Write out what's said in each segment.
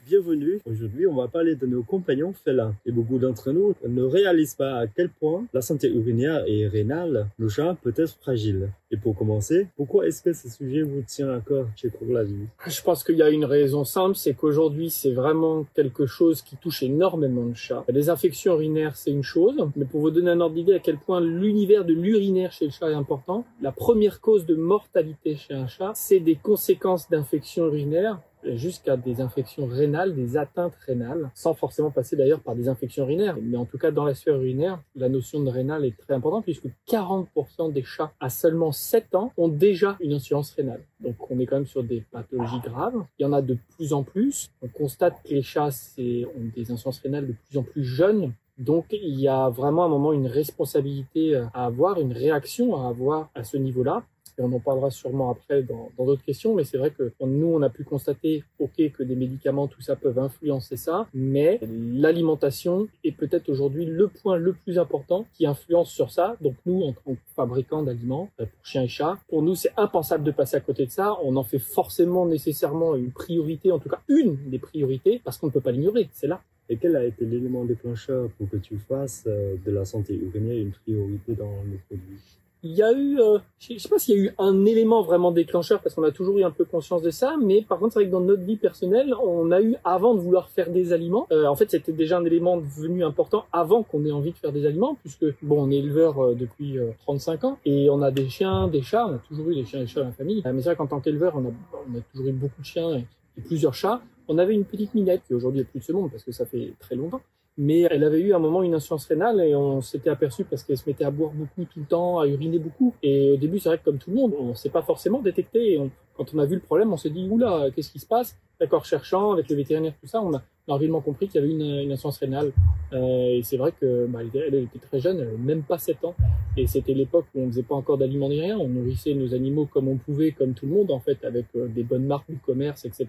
bienvenue. Aujourd'hui, on va parler de nos compagnons félins. Et beaucoup d'entre nous ne réalisent pas à quel point la santé urinaire et rénale, le chat, peut être fragile. Et pour commencer, pourquoi est-ce que ce sujet vous tient à cœur chez Courlavies? Je pense qu'il y a une raison simple, c'est qu'aujourd'hui, c'est vraiment quelque chose qui touche énormément de chats. Les infections urinaires, c'est une chose, mais pour vous donner un ordre d'idée à quel point l'univers de l'urinaire chez le chat est important, la première cause de mortalité chez un chat, c'est des conséquences d'infections urinaires jusqu'à des infections rénales, des atteintes rénales, sans forcément passer d'ailleurs par des infections urinaires. Mais en tout cas, dans la sphère urinaire, la notion de rénale est très importante puisque 40% des chats à seulement 7 ans ont déjà une insuffisance rénale. Donc on est quand même sur des pathologies graves. Il y en a de plus en plus. On constate que les chats ont des insuffisances rénales de plus en plus jeunes. Donc il y a vraiment à un moment une responsabilité à avoir, une réaction à avoir à ce niveau-là. Et on en parlera sûrement après dans d'autres questions, mais c'est vrai que nous, on a pu constater, que des médicaments, tout ça peuvent influencer ça, mais l'alimentation est peut-être aujourd'hui le point le plus important qui influence sur ça. Donc nous, en tant que fabricants d'aliments pour chiens et chats, pour nous, c'est impensable de passer à côté de ça. On en fait forcément nécessairement une priorité, en tout cas une des priorités, parce qu'on ne peut pas l'ignorer, c'est là. Et quel a été l'élément déclencheur pour que tu fasses de la santé urinaire une priorité dans les produits? Il y a eu, je sais pas s'il y a eu un élément vraiment déclencheur parce qu'on a toujours eu un peu conscience de ça, mais par contre c'est vrai que dans notre vie personnelle, on a eu avant de vouloir faire des aliments, en fait c'était déjà un élément devenu important avant qu'on ait envie de faire des aliments puisque bon on est éleveur depuis 35 ans et on a des chiens, des chats, on a toujours eu des chiens et des chats dans la famille. Mais c'est vrai qu'en tant qu'éleveur, on a toujours eu beaucoup de chiens et plusieurs chats. On avait une petite minette qui aujourd'hui est plus de ce monde parce que ça fait très longtemps. Mais elle avait eu à un moment une insuffisance rénale et on s'était aperçu parce qu'elle se mettait à boire beaucoup tout le temps, à uriner beaucoup. Et au début, c'est vrai que comme tout le monde, on ne s'est pas forcément détecté. Et quand on a vu le problème, on s'est dit, oula, qu'est-ce qui se passe? D'accord, cherchant avec le vétérinaire, tout ça, on a rapidement compris qu'il y avait une insuffisance rénale. Et c'est vrai que elle était très jeune, elle avait même pas 7 ans. Et c'était l'époque où on ne faisait pas encore d'aliments ni rien. On nourrissait nos animaux comme on pouvait, comme tout le monde, en fait, avec des bonnes marques du commerce, etc.,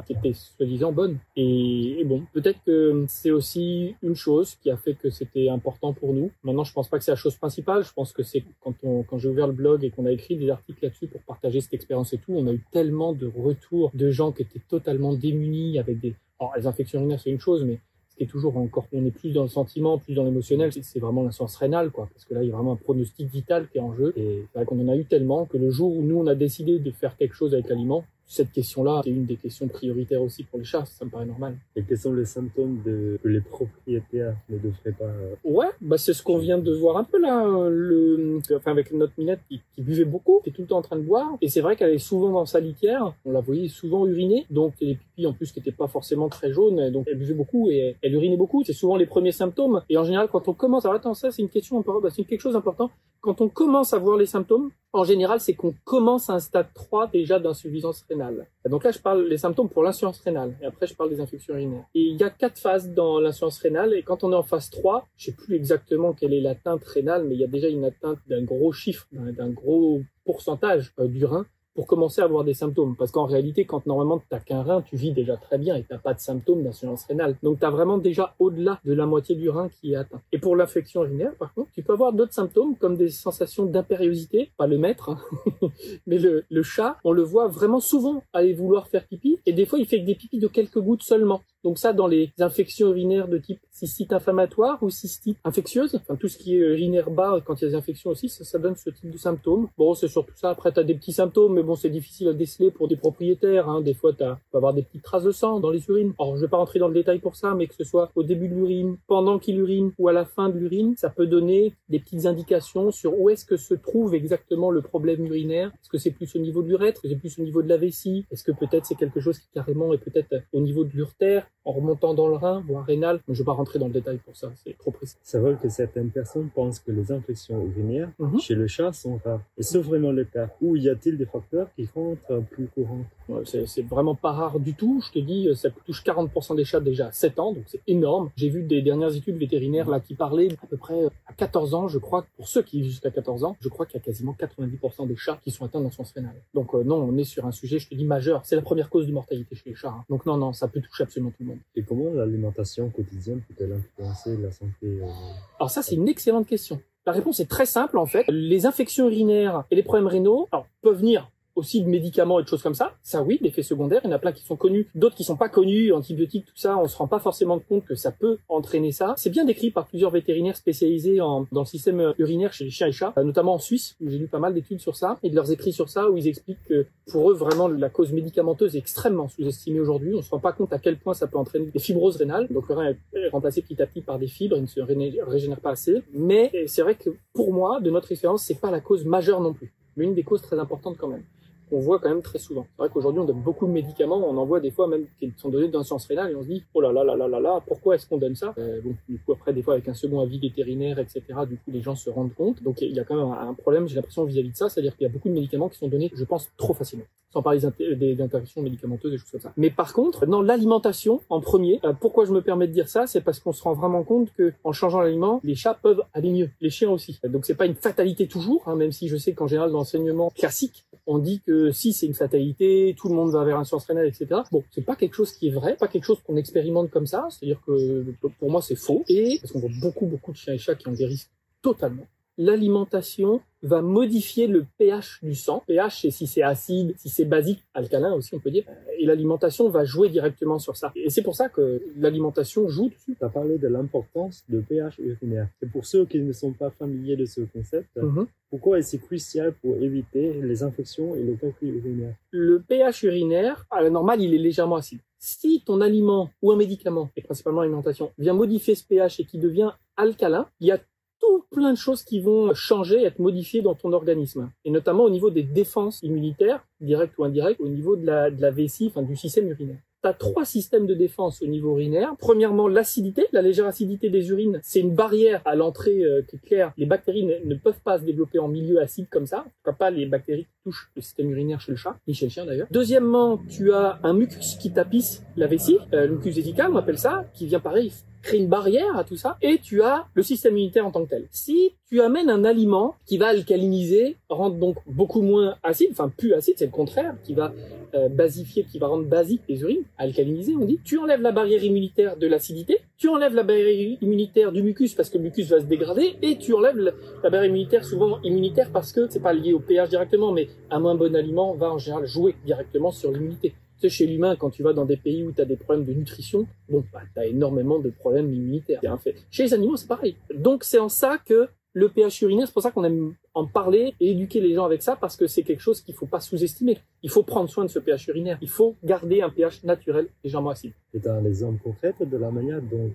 qui étaient soi-disant bonnes. Et bon, peut-être que c'est aussi une chose qui a fait que c'était important pour nous. Maintenant, je pense pas que c'est la chose principale. Je pense que c'est quand j'ai ouvert le blog et qu'on a écrit des articles là-dessus pour partager cette expérience et tout, on a eu tellement de retours de gens qui étaient totalement démunis avec alors, les infections urinaires, c'est une chose, mais ce qui est toujours encore, on est plus dans le sentiment, plus dans l'émotionnel, c'est vraiment l'insuffisance rénale, quoi. Parce que là, il y a vraiment un pronostic vital qui est en jeu. Et c'est vrai qu'on en a eu tellement que le jour où nous, on a décidé de faire quelque chose avec l'aliment, cette question-là, c'est une des questions prioritaires aussi pour les chats, ça me paraît normal. Et quels sont les symptômes que les propriétaires ne devraient pas... Ouais, c'est ce qu'on vient de voir un peu là, avec notre minette qui buvait beaucoup, qui est tout le temps en train de boire, et c'est vrai qu'elle est souvent dans sa litière, on la voyait souvent uriner, donc les pipis en plus qui n'étaient pas forcément très jaunes, donc elle buvait beaucoup et elle urinait beaucoup, c'est souvent les premiers symptômes, et en général quand on commence, alors attends, ça c'est une question importante, c'est quelque chose d'important, quand on commence à voir les symptômes, en général c'est qu'on commence à un stade 3 déjà d'insuffisance rénale. Donc là je parle des symptômes pour l'insuffisance rénale, et après je parle des infections urinaires. Et il y a 4 phases dans l'insuffisance rénale, et quand on est en phase 3, je sais plus exactement quelle est l'atteinte rénale, mais il y a déjà une atteinte d'un gros chiffre, d'un gros pourcentage du rein, pour commencer à avoir des symptômes. Parce qu'en réalité, quand normalement t'as qu'un rein, tu vis déjà très bien et t'as pas de symptômes d'insuffisance rénale. Donc t'as vraiment déjà au-delà de la moitié du rein qui est atteint. Et pour l'infection urinaire, par contre, tu peux avoir d'autres symptômes comme des sensations d'impériosité, pas le maître, hein, mais le chat, on le voit vraiment souvent aller vouloir faire pipi, et des fois il fait que des pipis de quelques gouttes seulement. Donc ça, dans les infections urinaires de type cystite inflammatoire ou cystite infectieuse, enfin tout ce qui est urinaire bas, quand il y a des infections aussi, ça donne ce type de symptômes. Bon, c'est surtout ça. Après, t'as des petits symptômes, mais bon, c'est difficile à déceler pour des propriétaires. Hein. Des fois, tu peux avoir des petites traces de sang dans les urines. Alors, je vais pas rentrer dans le détail pour ça, mais que ce soit au début de l'urine, pendant qu'il urine ou à la fin de l'urine, ça peut donner des petites indications sur où est-ce que se trouve exactement le problème urinaire. Est-ce que c'est plus au niveau de l'urètre? Est-ce que c'est plus au niveau de la vessie? Est-ce que peut-être c'est quelque chose qui carrément est peut-être au niveau de l'urtère, en remontant dans le rein, voire rénal? Mais je vais pas rentrer dans le détail pour ça, c'est trop précis. C'est vrai que certaines personnes pensent que les infections urinaires chez le chat sont rares. Est-ce vraiment le cas? Ou y a-t-il des facteurs qui rendent plus courants? C'est vraiment pas rare du tout. Je te dis, ça touche 40% des chats déjà à 7 ans, donc c'est énorme. J'ai vu des dernières études vétérinaires là qui parlaient à peu près à 14 ans, je crois, pour ceux qui vivent jusqu'à 14 ans, je crois qu'il y a quasiment 90% des chats qui sont atteints d'insuffisance rénale. Donc non, on est sur un sujet, je te dis, majeur. C'est la première cause de mortalité chez les chats. Hein. Donc non, ça peut toucher absolument tout le monde. Et comment l'alimentation quotidienne peut-elle influencer la santé Alors ça, c'est une excellente question. La réponse est très simple en fait. Les infections urinaires et les problèmes rénaux peuvent venir aussi de médicaments et de choses comme ça. Ça oui, l'effet secondaire, il y en a plein qui sont connus, d'autres qui sont pas connus, antibiotiques, tout ça, on se rend pas forcément compte que ça peut entraîner ça. C'est bien décrit par plusieurs vétérinaires spécialisés dans le système urinaire chez les chiens et chats, notamment en Suisse, où j'ai lu pas mal d'études sur ça, et de leurs écrits sur ça, où ils expliquent que pour eux, vraiment, la cause médicamenteuse est extrêmement sous-estimée aujourd'hui. On se rend pas compte à quel point ça peut entraîner des fibroses rénales. Donc le rein est remplacé petit à petit par des fibres, il ne se régénère pas assez. Mais c'est vrai que pour moi, de notre expérience, c'est pas la cause majeure non plus, mais une des causes très importantes quand même, qu'on voit quand même très souvent. C'est vrai qu'aujourd'hui, on donne beaucoup de médicaments, on en voit des fois même qui sont donnés d'insuffisance rénale et on se dit, oh là là là là là là, pourquoi est-ce qu'on donne ça? Bon, du coup, après, des fois, avec un second avis vétérinaire, etc., du coup, les gens se rendent compte. Donc, il y a quand même un problème, j'ai l'impression, vis-à-vis de ça, c'est-à-dire qu'il y a beaucoup de médicaments qui sont donnés, je pense, trop facilement. Sans parler des interventions médicamenteuses, des choses comme ça. Mais par contre, dans l'alimentation, en premier, pourquoi je me permets de dire ça, c'est parce qu'on se rend vraiment compte que en changeant l'aliment, les chats peuvent aller mieux, les chiens aussi. Donc c'est pas une fatalité toujours, hein, même si je sais qu'en général dans l'enseignement classique, on dit que si c'est une fatalité, tout le monde va vers insuffisance rénale, etc. Bon, c'est pas quelque chose qui est vrai, pas quelque chose qu'on expérimente comme ça. C'est-à-dire que pour moi c'est faux. Et parce qu'on voit beaucoup de chiens et chats qui ont des risques totalement. L'alimentation va modifier le pH du sang. pH, c'est si c'est acide, si c'est basique, alcalin aussi on peut dire. Et l'alimentation va jouer directement sur ça. Et c'est pour ça que l'alimentation joue dessus. Tu as parlé de l'importance de pH urinaire. Et pour ceux qui ne sont pas familiers de ce concept, pourquoi est-ce crucial pour éviter les infections et le calcul urinaire? Le pH urinaire, à la normale, il est légèrement acide. Si ton aliment ou un médicament, et principalement l'alimentation, vient modifier ce pH et qui devient alcalin, il y a plein de choses qui vont changer, être modifiées dans ton organisme. Et notamment au niveau des défenses immunitaires, directes ou indirectes, au niveau de la vessie, enfin du système urinaire. Tu as 3 systèmes de défense au niveau urinaire. Premièrement, l'acidité, la légère acidité des urines, c'est une barrière à l'entrée qui est claire. Les bactéries ne peuvent pas se développer en milieu acide comme ça. En tout cas, pas les bactéries qui touchent le système urinaire chez le chat, ni chez le chien d'ailleurs. Deuxièmement, tu as un mucus qui tapisse la vessie, le mucus vésical, on appelle ça, qui vient pareil créer une barrière à tout ça, et tu as le système immunitaire en tant que tel. Si tu amènes un aliment qui va alcaliniser, rendre donc beaucoup moins acide, enfin plus acide, c'est le contraire, qui va basifier, qui va rendre basique les urines, alcaliniser on dit, tu enlèves la barrière immunitaire de l'acidité, tu enlèves la barrière immunitaire du mucus parce que le mucus va se dégrader, et tu enlèves la barrière immunitaire, souvent immunitaire parce que c'est pas lié au pH directement, mais un moins bon aliment va en général jouer directement sur l'immunité. Tu sais, chez l'humain, quand tu vas dans des pays où tu as des problèmes de nutrition, bon, bah, tu as énormément de problèmes immunitaires. C'est un fait. Chez les animaux, c'est pareil. Donc, c'est en ça que le pH urinaire, c'est pour ça qu'on aime en parler et éduquer les gens avec ça, parce que c'est quelque chose qu'il faut pas sous-estimer. Il faut prendre soin de ce pH urinaire. Il faut garder un pH naturel légèrement acide. Et tu as un exemple concret de la manière dont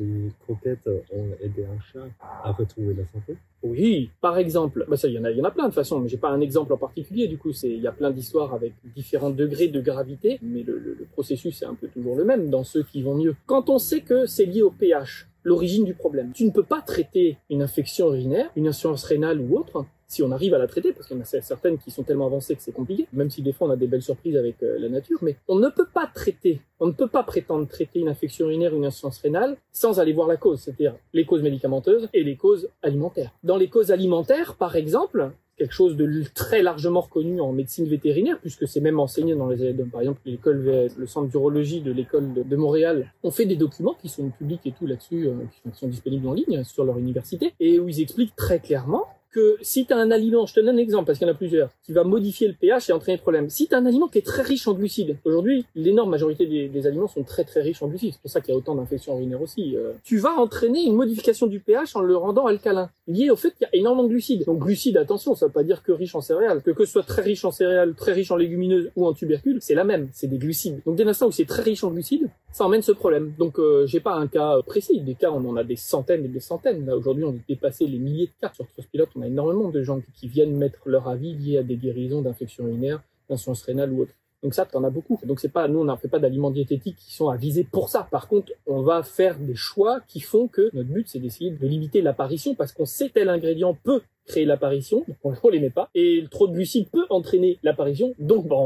les croquettes ont aidé un chat à retrouver la santé? Oui, par exemple, bah ça, il y en a plein de façons, mais j'ai pas un exemple en particulier, du coup, il y a plein d'histoires avec différents degrés de gravité, mais le processus est un peu toujours le même dans ceux qui vont mieux. Quand on sait que c'est lié au pH, l'origine du problème, tu ne peux pas traiter une infection urinaire, une insuffisance rénale ou autre, si on arrive à la traiter, parce qu'il y en a certaines qui sont tellement avancées que c'est compliqué, même si des fois on a des belles surprises avec la nature, mais on ne peut pas traiter, on ne peut pas prétendre traiter une infection urinaire ou une insuffisance rénale sans aller voir la cause, c'est-à-dire les causes médicamenteuses et les causes alimentaires. Dans les causes alimentaires, par exemple, quelque chose de très largement reconnu en médecine vétérinaire, puisque c'est même enseigné dans par exemple, le centre d'urologie de l'école de Montréal. On fait des documents qui sont publics et tout là-dessus, qui sont disponibles en ligne sur leur université, et où ils expliquent très clairement que si tu as un aliment, je te donne un exemple parce qu'il y en a plusieurs, qui va modifier le pH et entraîner des problèmes. Si tu as un aliment qui est très riche en glucides, aujourd'hui, l'énorme majorité des aliments sont très très riches en glucides, c'est pour ça qu'il y a autant d'infections urinaires aussi, tu vas entraîner une modification du pH en le rendant alcalin, lié au fait qu'il y a énormément de glucides. Donc glucides, attention, ça veut pas dire que riche en céréales, que ce soit très riche en céréales, très riche en légumineuses ou en tubercules, c'est la même, c'est des glucides. Donc dès l'instant où c'est très riche en glucides, ça emmène ce problème. Donc j'ai pas un cas précis, des cas on en a des centaines et des centaines. Là aujourd'hui on a dépassé les milliers de cas sur Trustpilot, on a énormément de gens qui viennent mettre leur avis lié à des guérisons d'infections urinaires, d'insuffisance rénale ou autre. Donc ça, t'en as beaucoup. Donc c'est pas, nous on n'en fait pas d'aliments diététiques qui sont à viser pour ça. Par contre, on va faire des choix qui font que notre but c'est d'essayer de limiter l'apparition parce qu'on sait que tel ingrédient peut créer l'apparition, donc on les met pas, et trop de glucides peut entraîner l'apparition, donc bon,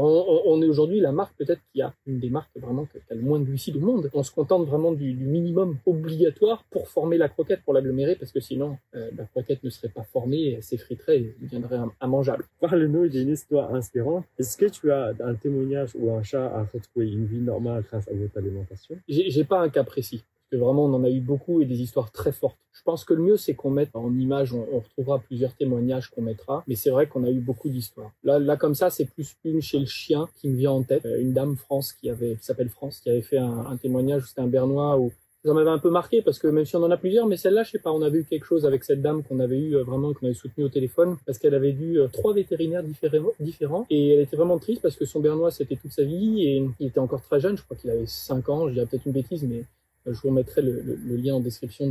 on est aujourd'hui la marque peut-être qui a une des marques vraiment qui a le moins de glucides au monde. On se contente vraiment du minimum obligatoire pour former la croquette, pour l'agglomérer, parce que sinon la croquette ne serait pas formée, elle s'effriterait et deviendrait immangeable. Parle-nous d'une histoire inspirante. Est-ce que tu as un témoignage où un chat a retrouvé une vie normale grâce à votre alimentation? J'ai pas un cas précis. que vraiment on en a eu beaucoup et des histoires très fortes. Je pense que le mieux c'est qu'on mette en image, on retrouvera plusieurs témoignages qu'on mettra, mais c'est vrai qu'on a eu beaucoup d'histoires. Là comme ça, c'est plus une chez le chien qui me vient en tête, une dame France qui s'appelle France, qui avait fait un témoignage, c'était un Bernois où ça m'avait un peu marqué parce que même si on en a plusieurs, mais celle-là, je sais pas, on avait eu quelque chose avec cette dame qu'on avait eu vraiment, qu'on avait soutenu au téléphone parce qu'elle avait vu 3 vétérinaires différents et elle était vraiment triste parce que son Bernois c'était toute sa vie et il était encore très jeune, je crois qu'il avait 5 ans, je dirais peut-être une bêtise, mais je vous remettrai le lien en description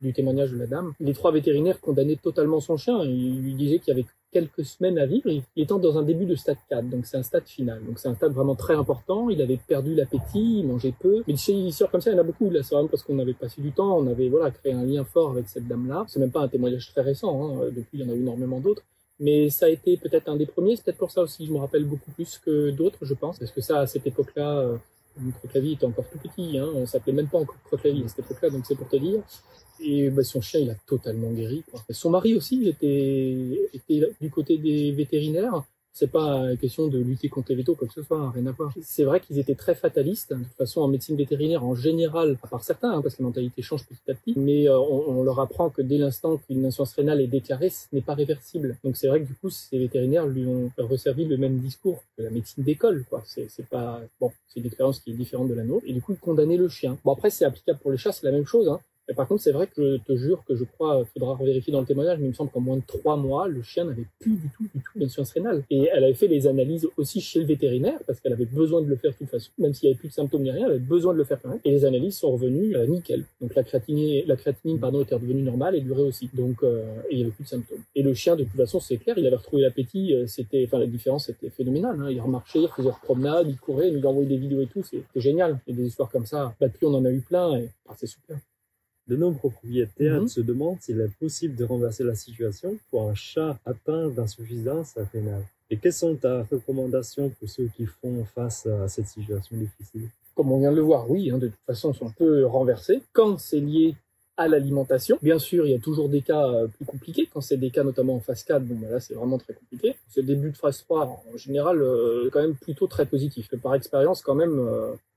du témoignage de la dame. Les 3 vétérinaires condamnaient totalement son chien. Ils lui disaient qu'il y avait quelques semaines à vivre. Il était dans un début de stade 4, donc c'est un stade final. Donc c'est un stade vraiment très important. Il avait perdu l'appétit, il mangeait peu. Mais chez les histoires comme ça, il y en a beaucoup. Là, c'est vraiment parce qu'on avait passé du temps, on avait créé un lien fort avec cette dame-là. C'est même pas un témoignage très récent. Depuis, il y en a eu énormément d'autres. Mais ça a été peut-être un des premiers. C'est peut-être pour ça aussi, je me rappelle beaucoup plus que d'autres, je pense. Parce que ça, à cette époque-là, Croque-la-Vie était encore tout petit. On s'appelait même pas encore Croque-la-Vie à cette époque-là, donc c'est pour te dire. Et son chien, il a totalement guéri, quoi. Son mari aussi était du côté des vétérinaires. C'est pas question de lutter contre les vétos, quoi que ce soit, rien à voir. C'est vrai qu'ils étaient très fatalistes. De toute façon, en médecine vétérinaire, en général, à part certains, parce que la mentalité change petit à petit, mais on leur apprend que dès l'instant qu'une insuffisance rénale est déclarée, ce n'est pas réversible. Donc c'est vrai que du coup, ces vétérinaires lui ont resservi le même discours que la médecine d'école, quoi. C'est pas bon, c'est une expérience qui est différente de la nôtre. Et du coup, ils condamnaient le chien. Bon, après, c'est applicable pour les chats, c'est la même chose, Et par contre, c'est vrai que je te jure que je crois, faudra vérifier dans le témoignage, mais il me semble qu'en moins de 3 mois, le chien n'avait plus du tout d'insuffisance rénale. Et elle avait fait les analyses aussi chez le vétérinaire, parce qu'elle avait besoin de le faire de toute façon. Même s'il n'y avait plus de symptômes ni rien, elle avait besoin de le faire quand même. Et les analyses sont revenues nickel. Donc la créatinine, était redevenue normale et durait aussi. Donc, et il n'y avait plus de symptômes. Et le chien, de toute façon, c'est clair, il avait retrouvé l'appétit, la différence était phénoménale, Il remarchait, il faisait des promenades, il courait, il nous envoyait des vidéos et tout, c'est génial. Et des histoires comme ça. Depuis, on en a eu plein et c'est super. De nombreux propriétaires se demandent s'il est possible de renverser la situation pour un chat atteint d'insuffisance rénale. Et quelles sont ta recommandation pour ceux qui font face à cette situation difficile? Comme on vient de le voir, oui, de toute façon, on peut renverser. Quand c'est lié à l'alimentation, bien sûr, il y a toujours des cas plus compliqués. Quand c'est des cas notamment en phase 4, là, c'est vraiment très compliqué. Ce début de phase 3, en général, quand même plutôt très positif. Par expérience, quand même,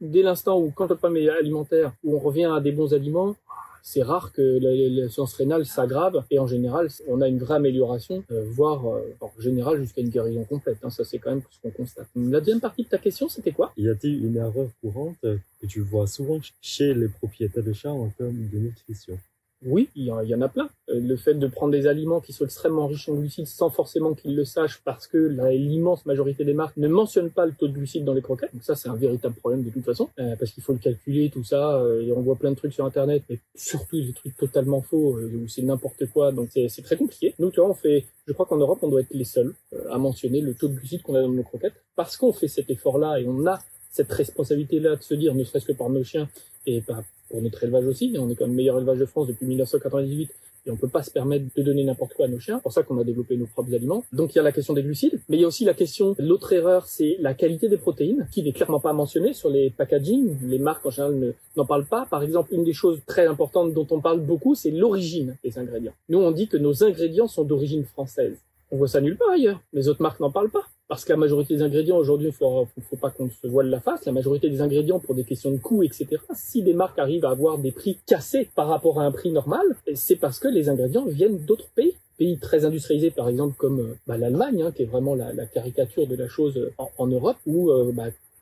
dès l'instant où, quand le problème est alimentaire, où on revient à des bons aliments, c'est rare que l'insuffisance rénale s'aggrave et en général, on a une vraie amélioration, voire en général jusqu'à une guérison complète. Ça, c'est quand même ce qu'on constate. La deuxième partie de ta question, c'était quoi? Y a-t-il une erreur courante que tu vois souvent chez les propriétaires de chats en termes de nutrition? Oui, il y en a plein. Le fait de prendre des aliments qui sont extrêmement riches en glucides sans forcément qu'ils le sachent parce que l'immense majorité des marques ne mentionnent pas le taux de glucides dans les croquettes. Donc ça, c'est un véritable problème de toute façon parce qu'il faut le calculer, tout ça. Et on voit plein de trucs sur Internet, mais surtout des trucs totalement faux où c'est n'importe quoi. Donc c'est très compliqué. Nous, tu vois, je crois qu'en Europe, on doit être les seuls à mentionner le taux de glucides qu'on a dans nos croquettes parce qu'on fait cet effort-là et on a cette responsabilité-là de se dire, ne serait-ce que par nos chiens et pour notre élevage aussi, on est quand même le meilleur élevage de France depuis 1998 et on peut pas se permettre de donner n'importe quoi à nos chiens. C'est pour ça qu'on a développé nos propres aliments. Donc il y a la question des glucides, mais il y a aussi la question, l'autre erreur, c'est la qualité des protéines, qui n'est clairement pas mentionnée sur les packaging. Les marques en général n'en parlent pas. Par exemple, une des choses très importantes dont on parle beaucoup, c'est l'origine des ingrédients. Nous, on dit que nos ingrédients sont d'origine française. On voit ça nulle part ailleurs. Les autres marques n'en parlent pas. Parce que la majorité des ingrédients, aujourd'hui, faut pas qu'on se voile la face, la majorité des ingrédients pour des questions de coût, etc. Si des marques arrivent à avoir des prix cassés par rapport à un prix normal, c'est parce que les ingrédients viennent d'autres pays. Pays très industrialisés, par exemple, comme l'Allemagne, qui est vraiment la caricature de la chose en Europe, où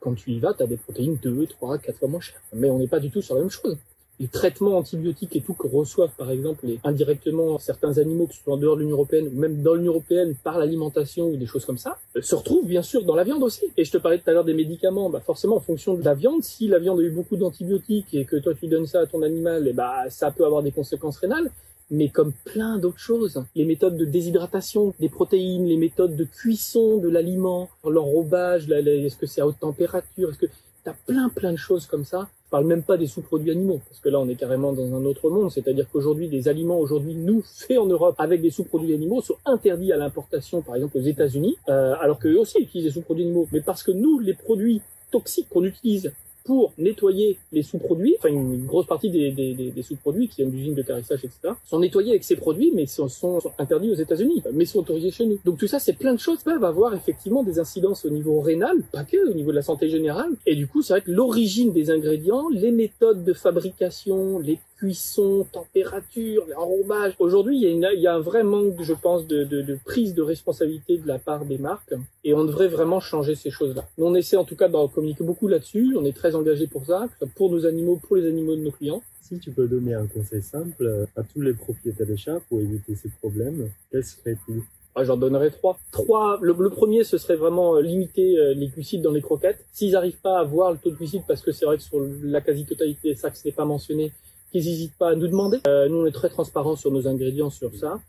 quand tu y vas, tu as des protéines 2, 3, 4 fois moins chères. Mais on n'est pas du tout sur la même chose. Les traitements antibiotiques et tout que reçoivent, par exemple, indirectement certains animaux qui sont en dehors de l'Union européenne, ou même dans l'Union européenne par l'alimentation ou des choses comme ça, se retrouvent bien sûr dans la viande aussi. Et je te parlais tout à l'heure des médicaments, forcément en fonction de la viande, si la viande a eu beaucoup d'antibiotiques et que toi tu donnes ça à ton animal, ça peut avoir des conséquences rénales. Mais comme plein d'autres choses, les méthodes de déshydratation des protéines, les méthodes de cuisson de l'aliment, l'enrobage, est-ce que c'est à haute température, est-ce que t'as plein de choses comme ça. Je parle même pas des sous-produits animaux, parce que là on est carrément dans un autre monde, c'est-à-dire qu'aujourd'hui des aliments nous faits en Europe avec des sous-produits animaux sont interdits à l'importation, par exemple aux États-Unis, alors qu'eux aussi utilisent des sous-produits animaux, mais parce que nous les produits toxiques qu'on utilise pour nettoyer les sous-produits, enfin une grosse partie des sous-produits qui viennent d'usines de carissage, etc., sont nettoyés avec ces produits, mais sont interdits aux États-Unis, mais sont autorisés chez nous. Donc tout ça, c'est plein de choses qui peuvent avoir effectivement des incidences au niveau rénal, pas que, au niveau de la santé générale. Et du coup, c'est vrai que l'origine des ingrédients, les méthodes de fabrication, les cuisson, température, enrobage. Aujourd'hui, il y a un vrai manque, je pense, de prise de responsabilité de la part des marques, et on devrait vraiment changer ces choses-là. Nous, on essaie en tout cas de communiquer beaucoup là-dessus, on est très engagés pour ça, que ce soit pour nos animaux, pour les animaux de nos clients. Si tu peux donner un conseil simple à tous les propriétaires de chats pour éviter ces problèmes, quel serait-il? J'en donnerais trois. Le premier, ce serait vraiment limiter les glucides dans les croquettes. S'ils n'arrivent pas à voir le taux de glucides, parce que c'est vrai que sur la quasi-totalité des sacs, ce n'est pas mentionné, qu'ils n'hésitent pas à nous demander. Nous, on est très transparents sur nos ingrédients, sur ça.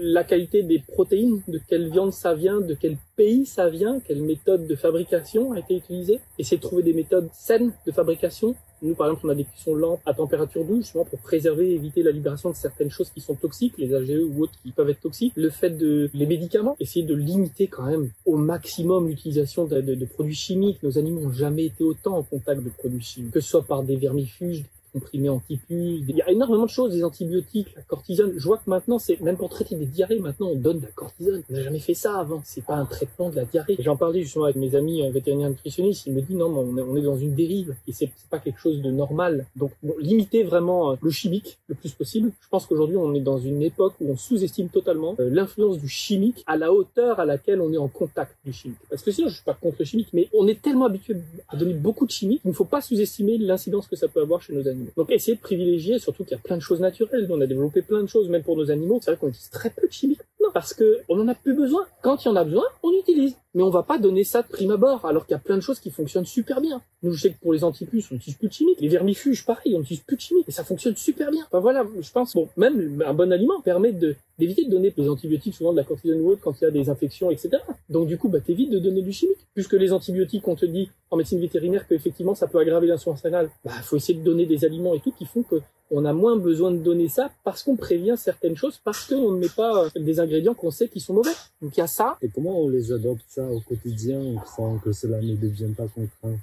La qualité des protéines, de quelle viande ça vient, de quel pays ça vient, quelle méthode de fabrication a été utilisée. Essayer de trouver des méthodes saines de fabrication. Nous, par exemple, on a des cuissons lentes à température douce, justement pour préserver et éviter la libération de certaines choses qui sont toxiques, les AGE ou autres qui peuvent être toxiques. Le fait les médicaments, essayer de limiter quand même au maximum l'utilisation de produits chimiques. Nos animaux n'ont jamais été autant en contact de produits chimiques, que ce soit par des vermifuges, comprimés anti-pus. Il y a énormément de choses, des antibiotiques, la cortisone. Je vois que maintenant, c'est même pour traiter des diarrhées, maintenant on donne de la cortisone. On n'a jamais fait ça avant. C'est pas un traitement de la diarrhée. J'en parlais justement avec mes amis vétérinaires nutritionnistes. Ils me disent non, mais on est dans une dérive et c'est pas quelque chose de normal. Donc bon, limiter vraiment le chimique le plus possible. Je pense qu'aujourd'hui on est dans une époque où on sous-estime totalement l'influence du chimique à la hauteur à laquelle on est en contact du chimique. Parce que sinon, je suis pas contre le chimique, mais on est tellement habitué à donner beaucoup de chimique qu'il ne faut pas sous-estimer l'incidence que ça peut avoir chez nos animaux. Donc essayer de privilégier, surtout qu'il y a plein de choses naturelles. Nous, on a développé plein de choses, même pour nos animaux. C'est vrai qu'on utilise très peu de chimiques. Non, parce que on en a plus besoin. Quand il y en a besoin, on utilise. Mais on va pas donner ça de prime abord, alors qu'il y a plein de choses qui fonctionnent super bien. Nous, je sais que pour les antipuces, on n'utilise plus de chimiques. Les vermifuges, pareil, on n'utilise plus de chimiques. Et ça fonctionne super bien. Enfin voilà, je pense, bon, même un bon aliment permet d'éviter de donner des antibiotiques, souvent de la cortisone ou autre, quand il y a des infections, etc. Donc du coup, t'évites de donner du chimique. Puisque les antibiotiques, on te dit en médecine vétérinaire qu'effectivement, ça peut aggraver l'insuffisance rénale. Faut essayer de donner des aliments et tout qui font que on a moins besoin de donner ça parce qu'on prévient certaines choses, parce qu'on ne met pas des ingrédients qu'on sait qui sont mauvais. Donc il y a ça. Et comment on les adopte ça au quotidien sans que cela ne devienne pas contraint?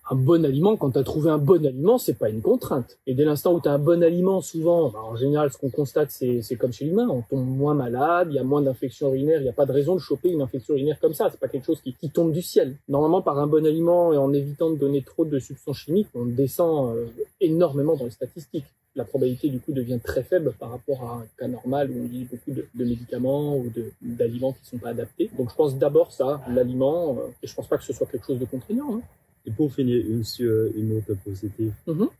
Un bon aliment, quand tu as trouvé un bon aliment, c'est pas une contrainte. Et dès l'instant où tu as un bon aliment, souvent, en général, ce qu'on constate, c'est comme chez l'humain, on tombe moins malade, il y a moins d'infections urinaires, il n'y a pas de raison de choper une infection urinaire comme ça, c'est pas quelque chose qui tombe du ciel. Normalement, par un bon aliment et en évitant de donner trop de substances chimiques, on descend énormément dans les statistiques. La probabilité du coup devient très faible par rapport à un cas normal où on utilise beaucoup de médicaments ou d'aliments qui sont pas adaptés. Donc je pense d'abord ça, l'aliment, et je pense pas que ce soit quelque chose de contraignant. Et pour finir, une note positive,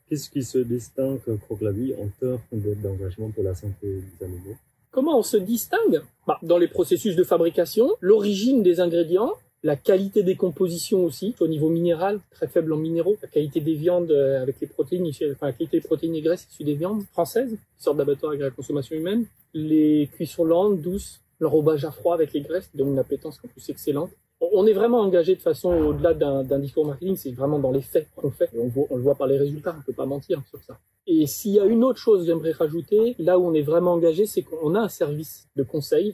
qu'est-ce qui se distingue Croclavie en termes d'engagement pour la santé des animaux? Comment on se distingue? Dans les processus de fabrication, l'origine des ingrédients, la qualité des compositions aussi, au niveau minéral, très faible en minéraux, la qualité des viandes avec les protéines, la qualité des protéines et graisses issues des viandes françaises, qui sortent d'abattoirs avec la consommation humaine, les cuissons lentes, douces, l'enrobage à froid avec les graisses, qui donne une appétence en plus excellente. On est vraiment engagé de façon au-delà d'un discours marketing, c'est vraiment dans les faits qu'on fait. Et on le voit par les résultats, on peut pas mentir sur ça. Et s'il y a une autre chose que j'aimerais rajouter, là où on est vraiment engagé, c'est qu'on a un service de conseil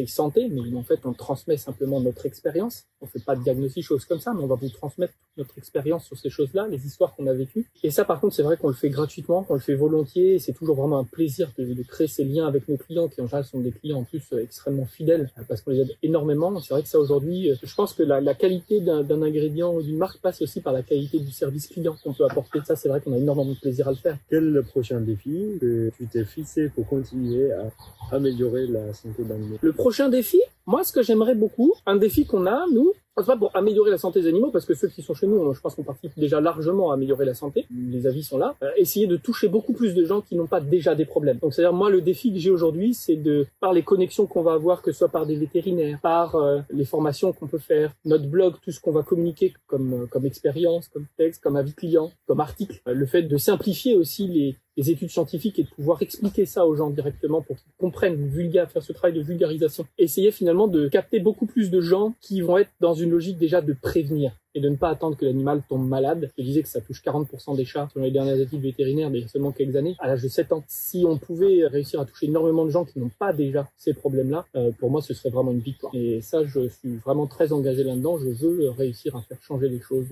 santé, mais en fait on transmet simplement notre expérience. On fait pas de diagnostic, choses comme ça, mais on va vous transmettre notre expérience sur ces choses-là, les histoires qu'on a vécues. Et ça par contre c'est vrai qu'on le fait gratuitement, qu'on le fait volontiers, c'est toujours vraiment un plaisir de créer ces liens avec nos clients, qui en général sont des clients en plus extrêmement fidèles, parce qu'on les aide énormément. C'est vrai que ça aujourd'hui, je pense que la qualité d'un ingrédient ou d'une marque passe aussi par la qualité du service client qu'on peut apporter. Ça c'est vrai qu'on a énormément de plaisir à le faire. Quel est le prochain défi que tu t'es fixé pour continuer à améliorer la santé d'animaux? Le prochain défi, moi, ce que j'aimerais beaucoup, un défi qu'on a, nous, c'est pas pour améliorer la santé des animaux, parce que ceux qui sont chez nous, je pense qu'on participe déjà largement à améliorer la santé. Les avis sont là. Essayer de toucher beaucoup plus de gens qui n'ont pas déjà des problèmes. Donc, c'est-à-dire, moi, le défi que j'ai aujourd'hui, c'est par les connexions qu'on va avoir, que ce soit par des vétérinaires, par les formations qu'on peut faire, notre blog, tout ce qu'on va communiquer comme expérience, comme texte, comme avis client, comme article. Le fait de simplifier aussi les études scientifiques et de pouvoir expliquer ça aux gens directement pour qu'ils comprennent, faire ce travail de vulgarisation. Essayer finalement de capter beaucoup plus de gens qui vont être dans une logique déjà de prévenir et de ne pas attendre que l'animal tombe malade. Je disais que ça touche 40% des chats selon les dernières études vétérinaires d'il y a seulement quelques années, à l'âge de 7 ans. Si on pouvait réussir à toucher énormément de gens qui n'ont pas déjà ces problèmes-là, pour moi ce serait vraiment une victoire. Et ça, je suis vraiment très engagé là-dedans. Je veux réussir à faire changer les choses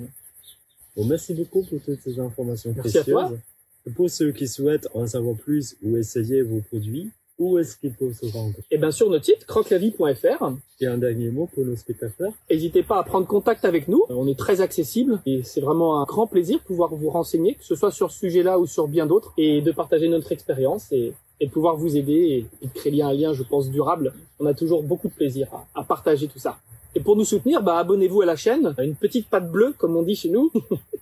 Bon, merci beaucoup pour toutes ces informations Merci à toi. précieuses. Et pour ceux qui souhaitent en savoir plus ou essayer vos produits, où est-ce qu'ils peuvent se rendre? Et bien sur notre site, croquelavie.fr. Et un dernier mot pour nos spectateurs? N'hésitez pas à prendre contact avec nous. On est très accessible et c'est vraiment un grand plaisir de pouvoir vous renseigner, que ce soit sur ce sujet-là ou sur bien d'autres, et de partager notre expérience et de pouvoir vous aider et de créer un lien, je pense, durable. On a toujours beaucoup de plaisir à partager tout ça. Et pour nous soutenir, abonnez-vous à la chaîne, une petite patte bleue, comme on dit chez nous.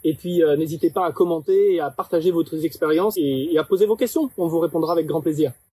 Et puis, n'hésitez pas à commenter et à partager votre expérience et à poser vos questions. On vous répondra avec grand plaisir.